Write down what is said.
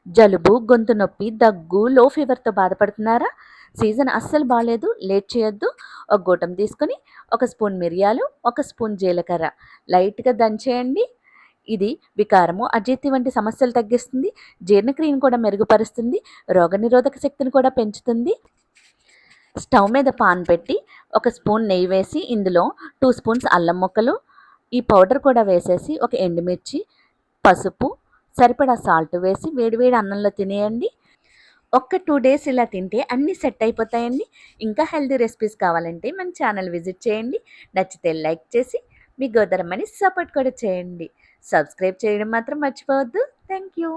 జలుబు, గొంతు నొప్పి, దగ్గు, లో ఫీవర్‌తో బాధపడుతున్నారా? సీజన్ అస్సలు బాలేదు. లేట్ చేయొద్దు. ఒక గూటం తీసుకొని, ఒక స్పూన్ మిరియాలు, ఒక స్పూన్ జీలకర్ర లైట్‌గా దంచేయండి. ఇది వికారము, అజీర్తి వంటి సమస్యలు తగ్గిస్తుంది. జీర్ణక్రియను కూడా మెరుగుపరుస్తుంది. రోగనిరోధక శక్తిని కూడా పెంచుతుంది. స్టవ్ మీద పాన్ పెట్టి, ఒక స్పూన్ నెయ్యి వేసి, ఇందులో 2 స్పూన్స్ అల్లం ముక్కలు, ఈ పౌడర్ కూడా వేసేసి, ఒక ఎండుమిర్చి, పసుపు, సరిపడా సాల్ట్ వేసి వేడివేడి అన్నంలో తినేయండి. ఒక్క 2 డేస్ ఇలా తింటే అన్నీ సెట్ అయిపోతాయండి. ఇంకా హెల్తీ రెసిపీస్ కావాలంటే మన ఛానల్ విజిట్ చేయండి. నచ్చితే లైక్ చేసి మీ గోదరమ్మని సపోర్ట్ కూడా చేయండి. సబ్స్క్రైబ్ చేయడం మాత్రం మర్చిపోవద్దు. Thank you.